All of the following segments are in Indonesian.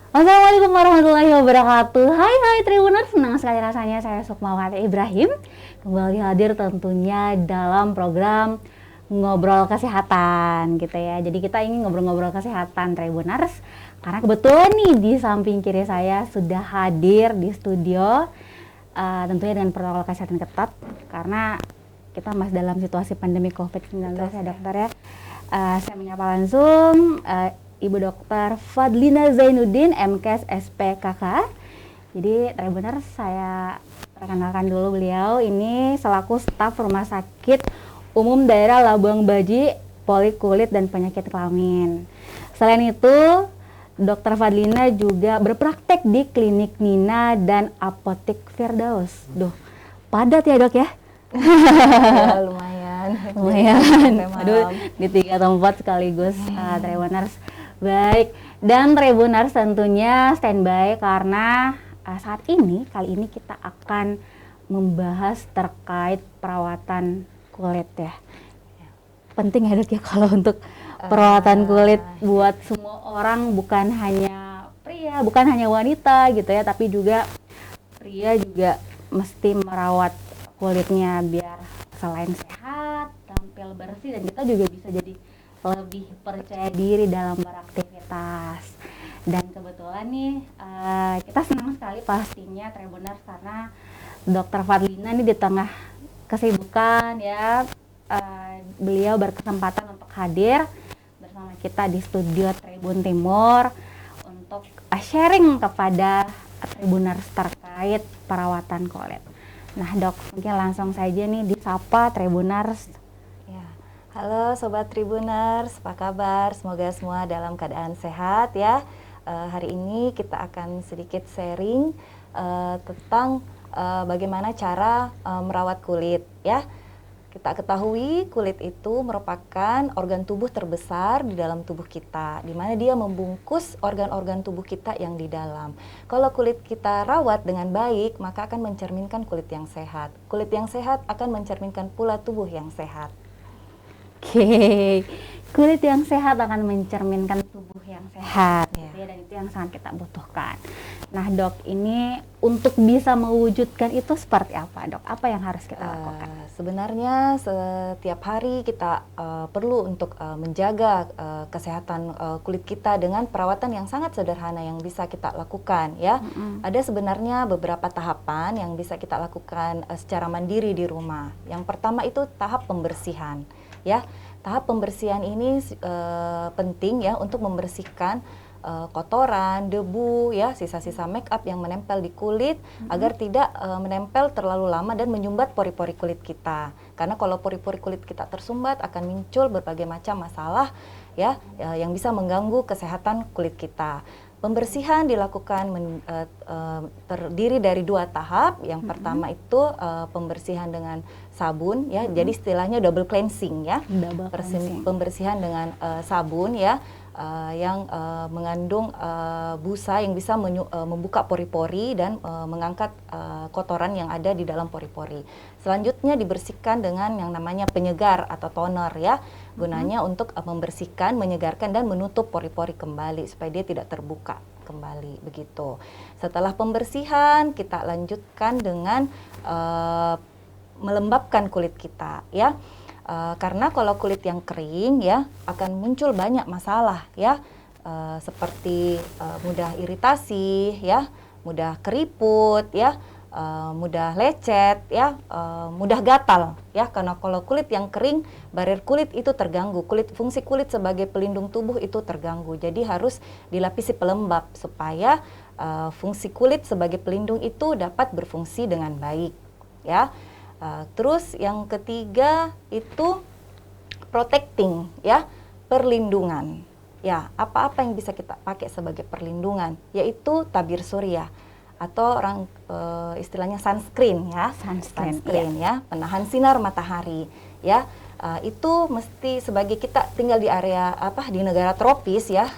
Assalamualaikum warahmatullahi wabarakatuh. Hai Tribuners, senang sekali rasanya saya Sukmawati Ibrahim kembali hadir tentunya dalam program Ngobrol Kesehatan gitu ya. Jadi kita ingin ngobrol-ngobrol kesehatan Tribuners, karena kebetulan nih di samping kiri saya sudah hadir di studio, tentunya dengan protokol kesehatan ketat karena kita masih dalam situasi pandemi COVID-19 ya dokter ya. Saya menyapa langsung Ibu Dokter Fadlina Zainuddin, MKes SPKK. Jadi benar saya perkenalkan dulu beliau ini selaku staf Rumah Sakit Umum Daerah Labuang Baji, Polikulit dan Penyakit Kelamin. Selain itu, Dokter Fadlina juga berpraktek di Klinik Nina dan Apotek Firdaus. Duh, padat ya dok ya? Ya, lumayan. Aduh, di 3 tempat sekaligus Tribuners. Baik, dan Tribuners tentunya standby karena kali ini kita akan membahas terkait perawatan kulit ya. Penting ya dok ya kalau untuk perawatan kulit buat semua orang, bukan hanya pria, bukan hanya wanita gitu ya, tapi juga pria juga mesti merawat kulitnya biar selain sehat, tampil bersih, dan kita juga bisa jadi lebih percaya diri dalam beraktivitas. Dan kebetulan nih kita senang sekali pastinya Tribuners karena Dokter Fadlina nih di tengah kesibukan ya, beliau berkesempatan untuk hadir bersama kita di studio Tribun Timur untuk sharing kepada Tribuners terkait perawatan kulit. Nah dok, mungkin langsung saja nih disapa Tribuners. Halo Sobat Tribuners, apa kabar? Semoga semua dalam keadaan sehat ya. Hari ini kita akan sedikit sharing tentang bagaimana cara merawat kulit ya. Kita ketahui kulit itu merupakan organ tubuh terbesar di dalam tubuh kita, di mana dia membungkus organ-organ tubuh kita yang di dalam. Kalau kulit kita rawat dengan baik, maka akan mencerminkan kulit yang sehat. Kulit yang sehat akan mencerminkan pula tubuh yang sehat. Oke, kulit yang sehat akan mencerminkan tubuh yang sehat, gitu ya, dan itu yang sangat kita butuhkan. Nah dok, ini untuk bisa mewujudkan itu seperti apa dok? Apa yang harus kita lakukan? Sebenarnya setiap hari kita perlu untuk menjaga kesehatan kulit kita dengan perawatan yang sangat sederhana yang bisa kita lakukan ya. Ada sebenarnya beberapa tahapan yang bisa kita lakukan secara mandiri di rumah. Yang pertama itu tahap pembersihan. Ya, tahap pembersihan ini penting ya untuk membersihkan kotoran, debu, ya, sisa-sisa make up yang menempel di kulit agar tidak menempel terlalu lama dan menyumbat pori-pori kulit kita. Karena kalau pori-pori kulit kita tersumbat akan muncul berbagai macam masalah ya yang bisa mengganggu kesehatan kulit kita. Pembersihan dilakukan terdiri dari 2 tahap. Yang pertama itu pembersihan dengan sabun ya. Jadi istilahnya double cleansing ya. Pembersihan dengan sabun ya yang mengandung busa yang bisa membuka pori-pori dan mengangkat kotoran yang ada di dalam pori-pori. Selanjutnya dibersihkan dengan yang namanya penyegar atau toner ya. Gunanya untuk membersihkan, menyegarkan dan menutup pori-pori kembali supaya dia tidak terbuka kembali begitu. Setelah pembersihan kita lanjutkan dengan melembabkan kulit kita ya. Karena kalau kulit yang kering ya akan muncul banyak masalah ya, seperti mudah iritasi ya, mudah keriput ya, mudah lecet ya, mudah gatal ya. Karena kalau kulit yang kering, barrier kulit itu terganggu, fungsi kulit sebagai pelindung tubuh itu terganggu. Jadi harus dilapisi pelembab supaya fungsi kulit sebagai pelindung itu dapat berfungsi dengan baik ya. Terus yang ketiga itu protecting ya, perlindungan ya. Apa-apa yang bisa kita pakai sebagai perlindungan, yaitu tabir surya atau istilahnya sunscreen ya, sunscreen ya, penahan sinar matahari ya. Itu mesti sebagai kita tinggal di area di negara tropis ya,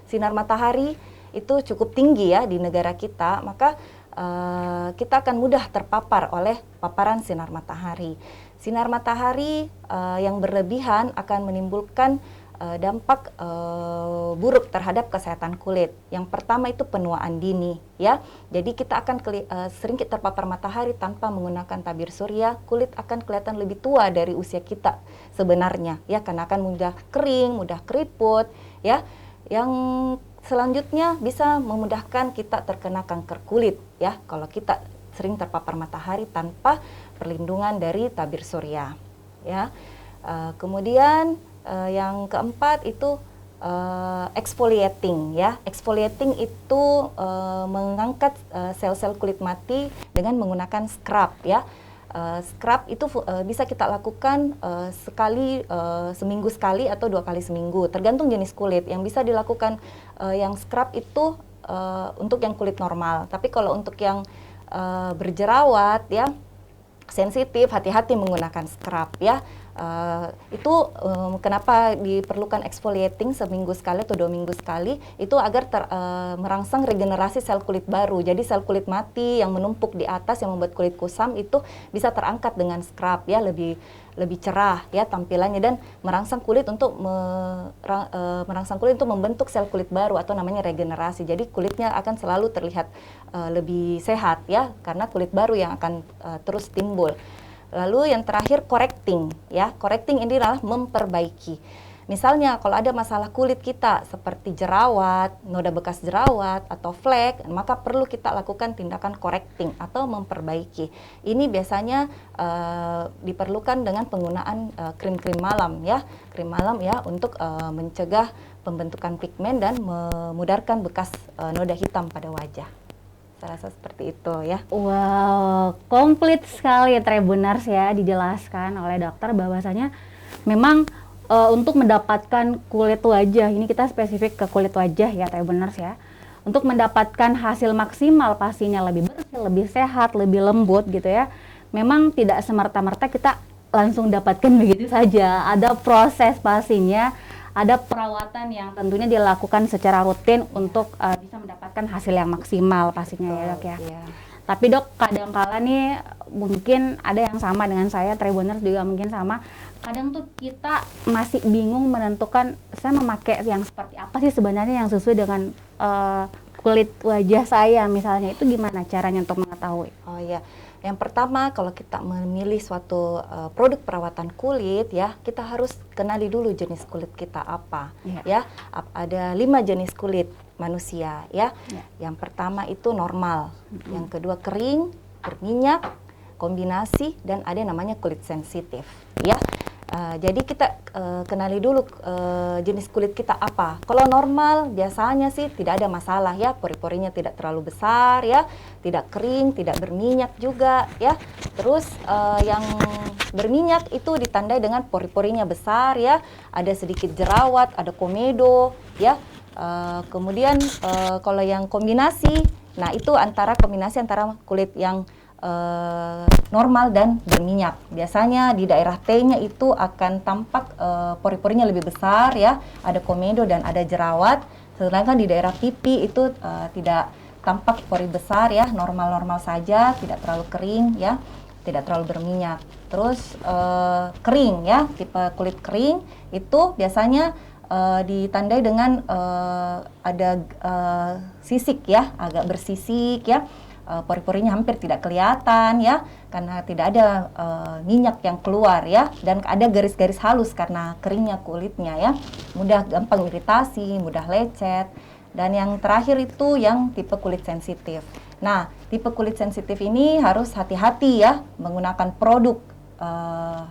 sinar matahari itu cukup tinggi ya di negara kita, maka kita akan mudah terpapar oleh paparan sinar matahari. Sinar matahari yang berlebihan akan menimbulkan dampak buruk terhadap kesehatan kulit. Yang pertama itu penuaan dini, ya. Jadi kita akan sering kita terpapar matahari tanpa menggunakan tabir surya, kulit akan kelihatan lebih tua dari usia kita sebenarnya, ya, karena akan mudah kering, mudah keriput, ya. Yang selanjutnya bisa memudahkan kita terkena kanker kulit, ya, kalau kita sering terpapar matahari tanpa perlindungan dari tabir surya, ya. Kemudian yang keempat itu exfoliating, ya. Exfoliating itu mengangkat sel-sel kulit mati dengan menggunakan scrub, ya. Scrub itu bisa kita lakukan seminggu sekali atau 2 kali seminggu, tergantung jenis kulit. Yang bisa dilakukan yang scrub itu untuk yang kulit normal, tapi kalau untuk yang berjerawat, ya, sensitif, hati-hati menggunakan scrub, ya. Itu kenapa diperlukan exfoliating seminggu sekali atau 2 minggu sekali, itu agar merangsang regenerasi sel kulit baru. Jadi sel kulit mati yang menumpuk di atas yang membuat kulit kusam itu bisa terangkat dengan scrub, ya, lebih cerah, ya, tampilannya, dan merangsang kulit untuk membentuk sel kulit baru atau namanya regenerasi. Jadi kulitnya akan selalu terlihat lebih sehat, ya, karena kulit baru yang akan terus timbul. Lalu yang terakhir correcting, ya. Correcting ini adalah memperbaiki. Misalnya kalau ada masalah kulit kita seperti jerawat, noda bekas jerawat atau flek, maka perlu kita lakukan tindakan correcting atau memperbaiki. Ini biasanya diperlukan dengan penggunaan krim-krim malam, ya. Krim malam, ya, untuk mencegah pembentukan pigmen dan memudarkan bekas noda hitam pada wajah. Saya rasa seperti itu, ya. Wow, komplit sekali ya Tribuners, ya, dijelaskan oleh dokter bahwasanya memang untuk mendapatkan kulit wajah, ini kita spesifik ke kulit wajah ya Tribuners, ya. Untuk mendapatkan hasil maksimal pastinya lebih bersih, lebih sehat, lebih lembut gitu, ya. Memang tidak semerta-merta kita langsung dapatkan begitu saja. Ada proses pastinya, ada perawatan yang tentunya dilakukan secara rutin untuk bisa mendapatkan hasil yang maksimal pastinya, ya, Dok, ya. Iya. Tapi Dok, kadang-kala nih mungkin ada yang sama dengan saya, Tribuners juga mungkin sama. Kadang tuh kita masih bingung menentukan saya memakai yang seperti apa sih sebenarnya yang sesuai dengan kulit wajah saya misalnya. Itu gimana caranya untuk mengetahui? Oh, iya. Yang pertama, kalau kita memilih suatu produk perawatan kulit, ya, kita harus kenali dulu jenis kulit kita apa, ya. Ada 5 jenis kulit manusia, ya. Yang pertama itu normal, yang kedua kering, berminyak, kombinasi, dan ada yang namanya kulit sensitif, ya. Jadi kita kenali dulu jenis kulit kita apa. Kalau normal biasanya sih tidak ada masalah, ya, pori-porinya tidak terlalu besar, ya, tidak kering, tidak berminyak juga, ya. Terus yang berminyak itu ditandai dengan pori-porinya besar, ya, ada sedikit jerawat, ada komedo, ya. Kemudian kalau yang kombinasi, nah itu kombinasi antara kulit yang normal dan berminyak. Biasanya di daerah T-nya itu akan tampak pori-porinya lebih besar, ya, ada komedo dan ada jerawat. Sedangkan di daerah pipi itu tidak tampak pori besar, ya, normal-normal saja, tidak terlalu kering, ya, tidak terlalu berminyak. Terus kering, ya, tipe kulit kering itu biasanya ditandai dengan ada sisik, ya, agak bersisik, ya. Pori-porinya hampir tidak kelihatan, ya, karena tidak ada minyak yang keluar, ya, dan ada garis-garis halus karena keringnya kulitnya, ya, mudah gampang iritasi, mudah lecet. Dan yang terakhir itu yang tipe kulit sensitif. Nah, tipe kulit sensitif ini harus hati-hati, ya, menggunakan produk,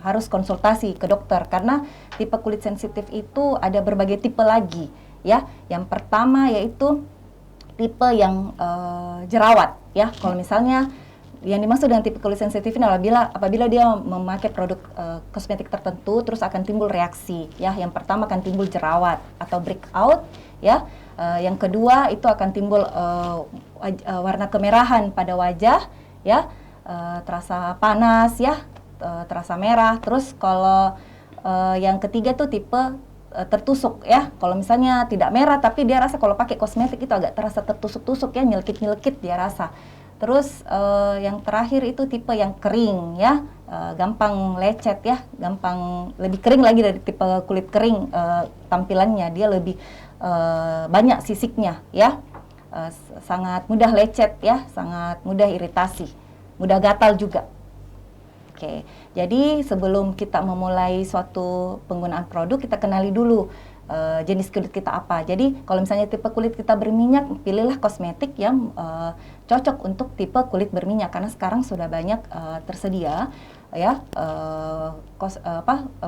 harus konsultasi ke dokter karena tipe kulit sensitif itu ada berbagai tipe lagi, ya. Yang pertama yaitu tipe yang jerawat, ya. Kalau misalnya yang dimaksud dengan tipe kulit sensitif ini apabila dia memakai produk kosmetik tertentu terus akan timbul reaksi, ya. Yang pertama akan timbul jerawat atau breakout, ya. Yang kedua itu akan timbul warna kemerahan pada wajah, ya. Terasa panas, ya, terasa merah. Terus kalau yang ketiga tuh tipe tertusuk, ya. Kalau misalnya tidak merah tapi dia rasa kalau pakai kosmetik itu agak terasa tertusuk-tusuk, ya, nyelkit-nyelkit dia rasa. Terus yang terakhir itu tipe yang kering, ya. gampang lecet ya, gampang lebih kering lagi dari tipe kulit kering, tampilannya dia lebih banyak sisiknya ya, sangat mudah lecet ya, sangat mudah iritasi, mudah gatal juga. Oke, jadi sebelum kita memulai suatu penggunaan produk, kita kenali dulu jenis kulit kita apa. Jadi kalau misalnya tipe kulit kita berminyak, pilihlah kosmetik yang cocok untuk tipe kulit berminyak, karena sekarang sudah banyak tersedia ya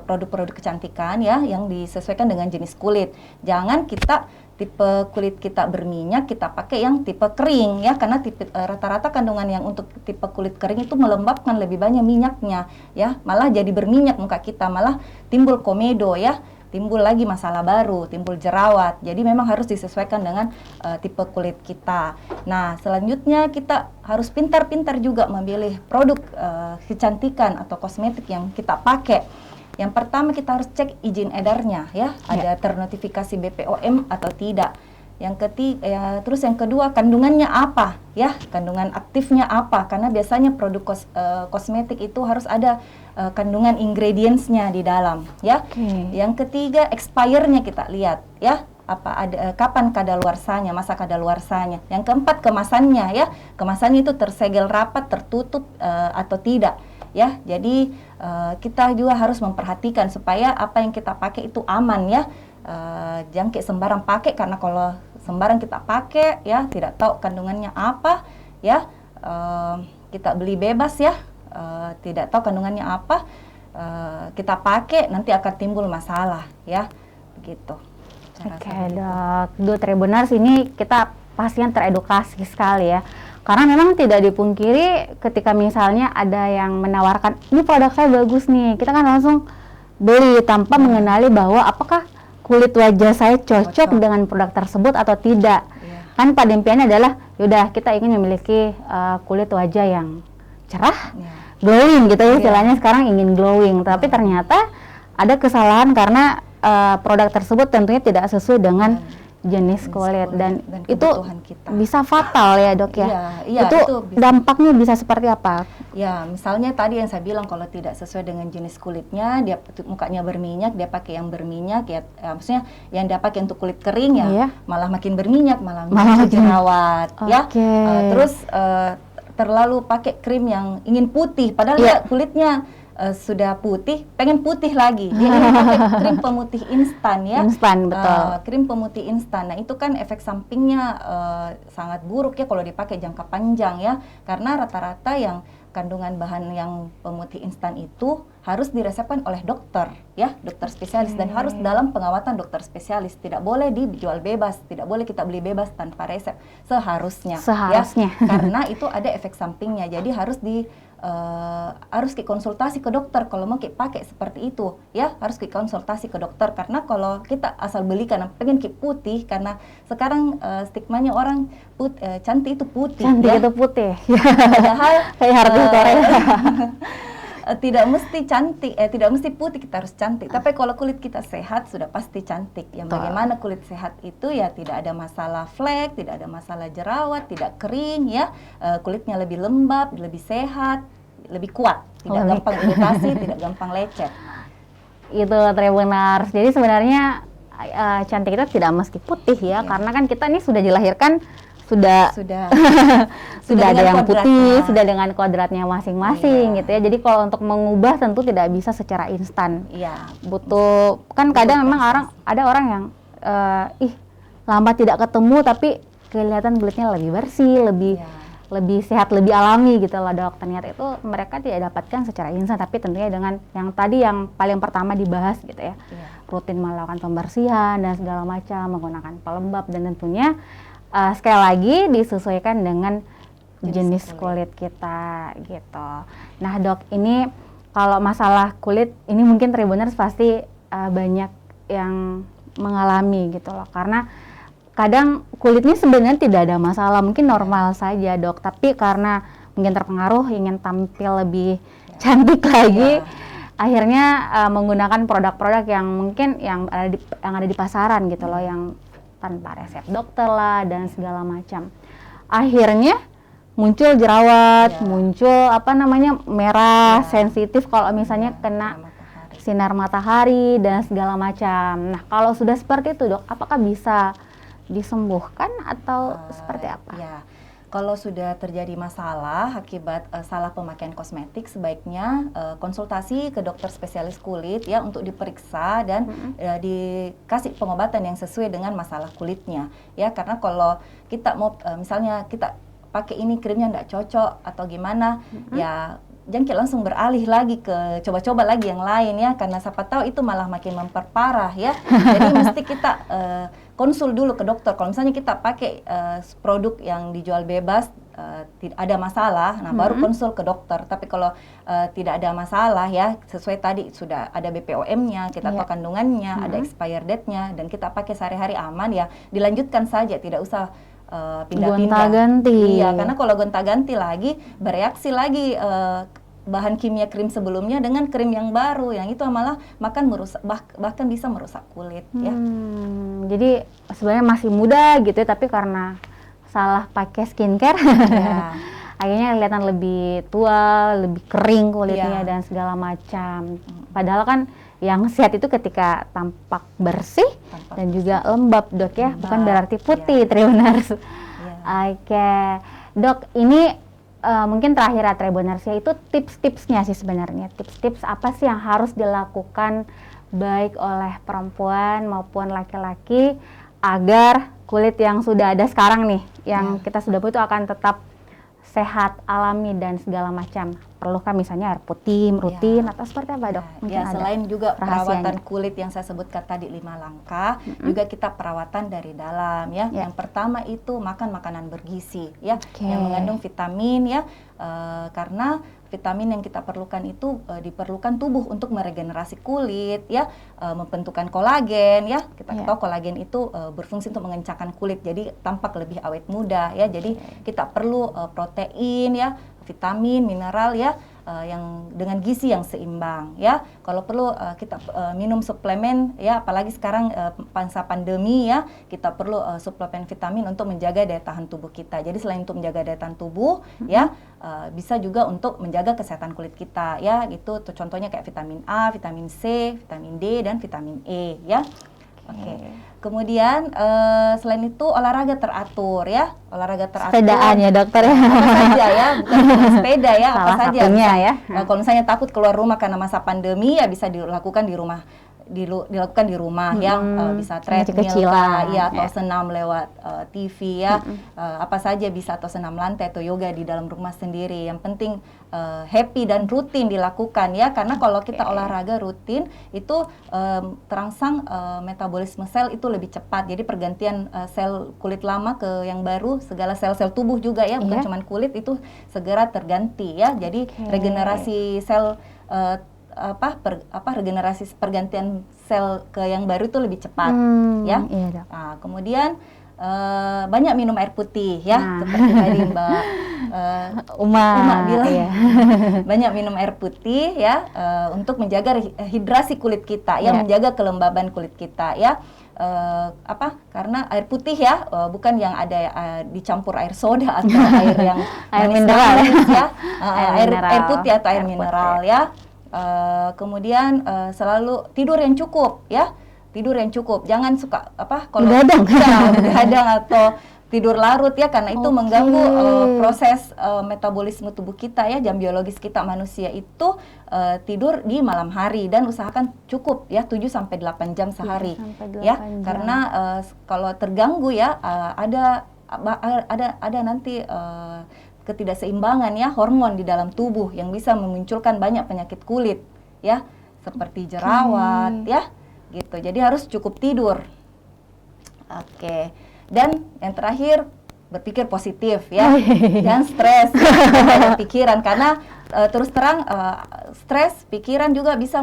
produk-produk kecantikan ya yang disesuaikan dengan jenis kulit. Jangan kita tipe kulit kita berminyak kita pakai yang tipe kering ya, karena rata-rata kandungan yang untuk tipe kulit kering itu melembabkan, lebih banyak minyaknya ya, malah jadi berminyak muka kita, malah timbul komedo ya, timbul lagi masalah baru, timbul jerawat. Jadi memang harus disesuaikan dengan tipe kulit kita. Nah, selanjutnya kita harus pintar-pintar juga memilih produk kecantikan atau kosmetik yang kita pakai. Yang pertama kita harus cek izin edarnya ya, ada ternotifikasi BPOM atau tidak. Terus yang kedua, kandungannya apa ya, kandungan aktifnya apa, karena biasanya produk kosmetik itu harus ada kandungan ingredientsnya di dalam ya. Yang ketiga, expire-nya kita lihat ya, kapan kadaluarsanya, masa kadaluarsanya. Yang keempat, kemasannya ya, kemasannya itu tersegel rapat, tertutup atau tidak ya. Jadi kita juga harus memperhatikan supaya apa yang kita pakai itu aman ya. Jangan kayak sembarang pakai, karena kalau sembarang kita pakai ya, tidak tahu kandungannya apa ya, kita beli bebas ya, tidak tahu kandungannya apa, kita pakai nanti akan timbul masalah ya, begitu. Oke dok, Tribuners, ini kita pastinya teredukasi sekali ya. Karena memang tidak dipungkiri ketika misalnya ada yang menawarkan, ini produk saya bagus nih, kita kan langsung beli tanpa mengenali bahwa apakah kulit wajah saya cocok dengan produk tersebut atau tidak. Kan pada impiannya adalah, yaudah kita ingin memiliki kulit wajah yang cerah, glowing gitu ya, istilahnya sekarang ingin glowing. Tapi ternyata ada kesalahan karena produk tersebut tentunya tidak sesuai dengan jenis kulit dan itu kita bisa fatal ya dok ya. Itu dampaknya bisa seperti apa? Ya, misalnya tadi yang saya bilang, kalau tidak sesuai dengan jenis kulitnya, dia mukanya berminyak, dia pakai yang berminyak ya, maksudnya yang dia pakai untuk kulit kering ya, malah makin berminyak, malah jerawat ya. Terus terlalu pakai krim yang ingin putih, padahal dia kulitnya sudah putih, pengen putih lagi. Dia ingin pakai krim pemutih instan ya. Instan, betul. Krim pemutih instan. Nah, itu kan efek sampingnya sangat buruk ya kalau dipakai jangka panjang ya. Karena rata-rata yang kandungan bahan yang pemutih instan itu harus diresepkan oleh dokter ya, dokter spesialis, dan harus dalam pengawatan dokter spesialis. Tidak boleh dijual bebas, tidak boleh kita beli bebas tanpa resep. Seharusnya. Ya, karena itu ada efek sampingnya. Jadi harus harus konsultasi ke dokter kalau mau pakai seperti itu ya, harus konsultasi ke dokter, karena kalau kita asal beli karena pengen putih, karena sekarang stigmanya orang cantik itu putih, cantik itu putih, padahal kayak artis Korea tidak mesti cantik, tidak mesti putih kita harus cantik. Tapi kalau kulit kita sehat sudah pasti cantik. Yang bagaimana kulit sehat itu ya tidak ada masalah flek, tidak ada masalah jerawat, tidak kering ya, kulitnya lebih lembab, lebih sehat, lebih kuat, tidak gampang iritasi, tidak gampang lecet. Itu Tribuners. Jadi sebenarnya cantik itu tidak mesti putih ya, karena kan kita ini sudah dilahirkan sudah ada yang putih, sudah dengan kodratnya masing-masing gitu ya. Jadi kalau untuk mengubah tentu tidak bisa secara instan. Butuh kan kadang memang ada orang yang lama tidak ketemu tapi kelihatan kulitnya lebih bersih, lebih sehat, lebih alami gitu loh dok. Ternyata itu mereka tidak dapatkan secara instan, tapi tentunya dengan yang tadi yang paling pertama dibahas gitu ya. Rutin melakukan pembersihan dan segala macam, menggunakan pelembab, dan tentunya sekali lagi disesuaikan dengan jenis kulit kita gitu. Nah dok, ini kalau masalah kulit ini mungkin Tribuners pasti banyak yang mengalami gitu loh, karena kadang kulitnya sebenarnya tidak ada masalah, mungkin normal saja dok, tapi karena mungkin terpengaruh ingin tampil lebih cantik lagi, akhirnya menggunakan produk-produk yang mungkin yang ada di pasaran gitu loh, yang tanpa resep dokter lah dan segala macam. Akhirnya muncul jerawat, Ya. muncul apa namanya merah, Ya. sensitif kalau misalnya kena sinar matahari dan segala macam. Nah, kalau sudah seperti itu, Dok, apakah bisa disembuhkan atau seperti apa? Ya, kalau sudah terjadi masalah akibat salah pemakaian kosmetik, sebaiknya konsultasi ke dokter spesialis kulit ya untuk diperiksa dan dikasih pengobatan yang sesuai dengan masalah kulitnya ya. Karena kalau kita mau misalnya kita pakai ini krimnya nggak cocok atau gimana, ya jangkit langsung beralih lagi ke coba-coba lagi yang lain ya, karena siapa tahu itu malah makin memperparah ya. Jadi mesti kita konsul dulu ke dokter. Kalau misalnya kita pakai produk yang dijual bebas, tidak ada masalah, nah baru konsul ke dokter. Tapi kalau tidak ada masalah ya, sesuai tadi sudah ada BPOM-nya, kita tahu kandungannya, ada expire date-nya, dan kita pakai sehari-hari aman ya, dilanjutkan saja, tidak usah pindah-pindah. Gonta-ganti. Iya, karena kalau gonta-ganti lagi bereaksi lagi bahan kimia krim sebelumnya dengan krim yang baru, yang itu malah merusak, bahkan bisa merusak kulit ya. Jadi sebenarnya masih muda gitu ya, tapi karena salah pakai skincare akhirnya kelihatan lebih tua, lebih kering kulitnya dan segala macam. Padahal kan yang sehat itu ketika tampak bersih dan juga lembab, Dok ya, bukan berarti putih, Tribuners. Oke, Dok, ini mungkin terakhir Tribuners ya, itu tips-tipsnya sih sebenarnya. Tips-tips apa sih yang harus dilakukan baik oleh perempuan maupun laki-laki agar kulit yang sudah ada sekarang nih, yang kita sudah butuh akan tetap sehat, alami dan segala macam. Perlukah misalnya air putih rutin atau seperti apa, Dok? Ya, selain juga perawatan kulit yang saya sebutkan tadi 5 langkah, juga kita perawatan dari dalam ya. Yang pertama itu makan makanan bergizi ya, yang mengandung vitamin ya, karena vitamin yang kita perlukan itu diperlukan tubuh untuk meregenerasi kulit ya, membentukkan kolagen ya. Kita tahu kolagen itu berfungsi untuk mengencangkan kulit, jadi tampak lebih awet muda ya. Jadi kita perlu protein ya, vitamin, mineral ya, yang dengan gizi yang seimbang ya. Kalau perlu kita minum suplemen ya, apalagi sekarang masa pandemi ya, kita perlu suplemen vitamin untuk menjaga daya tahan tubuh kita. Jadi selain untuk menjaga daya tahan tubuh ya, bisa juga untuk menjaga kesehatan kulit kita ya. Itu contohnya kayak vitamin A, vitamin C, vitamin D dan vitamin E ya. Oke. Kemudian selain itu olahraga teratur ya, olahraga teratur. Sepedaan ya, Dokter ya. Apa saja ya, bukan cuma sepeda ya, apa Salah saja. satunya ya. Kalau misalnya takut keluar rumah karena masa pandemi ya bisa dilakukan di rumah. Dilakukan di rumah ya, bisa treadmill ya, atau senam lewat TV ya, apa saja bisa, atau senam lantai atau yoga di dalam rumah sendiri. Yang penting happy dan rutin dilakukan ya, karena kalau kita olahraga rutin itu terangsang metabolisme sel itu lebih cepat. Jadi pergantian sel kulit lama ke yang baru, segala sel-sel tubuh juga ya, bukan cuma kulit, itu segera terganti ya. Jadi regenerasi sel regenerasi pergantian sel ke yang baru itu lebih cepat ya. Nah, kemudian banyak minum air putih ya, seperti tadi Mbak Uma bilang banyak minum air putih ya, untuk menjaga hidrasi kulit kita ya, menjaga kelembaban kulit kita ya. Karena air putih ya, bukan yang ada dicampur air soda atau air yang air mineral ya, air putih atau air mineral ya. Kemudian selalu tidur yang cukup ya, tidur yang cukup, jangan suka kalau begadang atau tidur larut ya, karena itu mengganggu proses metabolisme tubuh kita ya. Jam biologis kita manusia itu tidur di malam hari, dan usahakan cukup ya 7-8 jam sehari ya, karena kalau terganggu ya ada nanti ketidakseimbangan ya hormon di dalam tubuh yang bisa memunculkan banyak penyakit kulit ya, seperti jerawat ya gitu. Jadi harus cukup tidur. Oke. Dan yang terakhir, berpikir positif ya, jangan stres, ada pikiran, karena terus terang stres pikiran juga bisa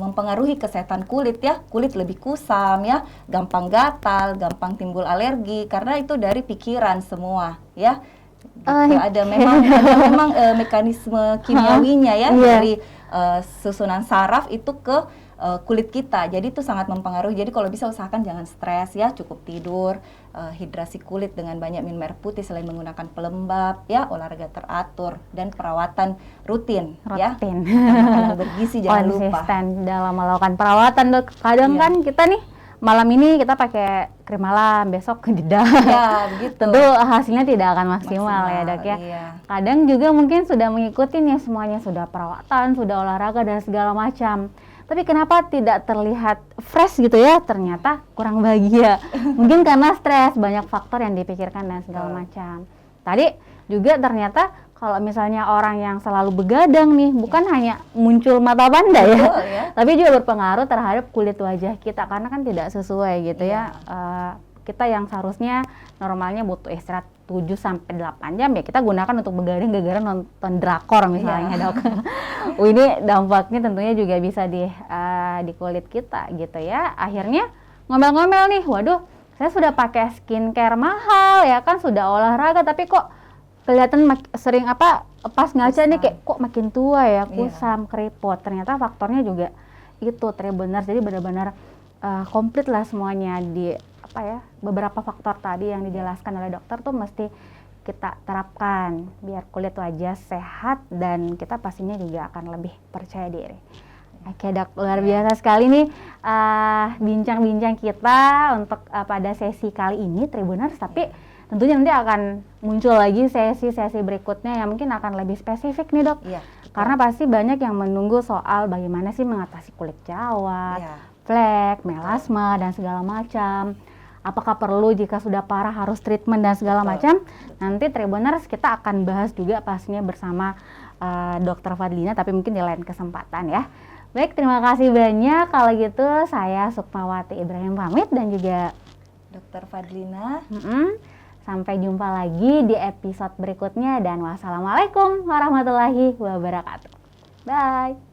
mempengaruhi kesehatan kulit ya. Kulit lebih kusam ya, gampang gatal, gampang timbul alergi, karena itu dari pikiran semua ya. Ada memang mekanisme kimiawinya ya, dari susunan saraf itu ke kulit kita. Jadi itu sangat mempengaruhi. Jadi kalau bisa usahakan jangan stres ya, cukup tidur, hidrasi kulit dengan banyak minum air putih selain menggunakan pelembab ya, olahraga teratur dan perawatan rutin. Ya. Makanan bergizi jangan lupa. Konsisten dalam melakukan perawatan, Dok. Kadang kan kita nih malam ini kita pakai krim malam, besok tidak. Ya, begitu. Tentu hasilnya tidak akan maksimal ya, Dok ya. Iya. Kadang juga mungkin sudah mengikuti nih semuanya, sudah perawatan, sudah olahraga dan segala macam. Tapi kenapa tidak terlihat fresh gitu ya? Ternyata kurang bahagia. Mungkin karena stres, banyak faktor yang dipikirkan dan segala macam. Tadi juga ternyata kalau misalnya orang yang selalu begadang nih, bukan hanya muncul mata panda ya, tapi juga berpengaruh terhadap kulit wajah kita karena kan tidak sesuai gitu ya. Kita yang seharusnya normalnya butuh istirahat 7-8 jam ya kita gunakan untuk begadang gara-gara nonton drakor misalnya, Dok. Ini dampaknya tentunya juga bisa di kulit kita gitu ya. Akhirnya ngomel-ngomel nih, waduh saya sudah pakai skincare mahal ya kan, sudah olahraga tapi kok kelihatan sering pas ngaca nih kayak kok makin tua ya, kusam, keriput. Ternyata faktornya juga itu benar. Jadi benar-benar komplit lah semuanya di beberapa faktor tadi yang dijelaskan oleh dokter tuh mesti kita terapkan biar kulit wajah sehat dan kita pastinya juga akan lebih percaya diri. Oke, Dok, luar biasa sekali nih bincang-bincang kita untuk pada sesi kali ini Tribuners, tapi tentunya nanti akan muncul lagi sesi-sesi berikutnya yang mungkin akan lebih spesifik nih, Dok. Karena pasti banyak yang menunggu soal bagaimana sih mengatasi kulit jerawat, flek, melasma dan segala macam. Apakah perlu jika sudah parah harus treatment dan segala macam? Nanti Tribuners kita akan bahas juga pastinya bersama Dr. Fadlina, tapi mungkin di lain kesempatan ya. Baik, terima kasih banyak. Kalau gitu saya Sukmawati Ibrahim pamit dan juga Dr. Fadlina. Sampai jumpa lagi di episode berikutnya dan wassalamualaikum warahmatullahi wabarakatuh. Bye.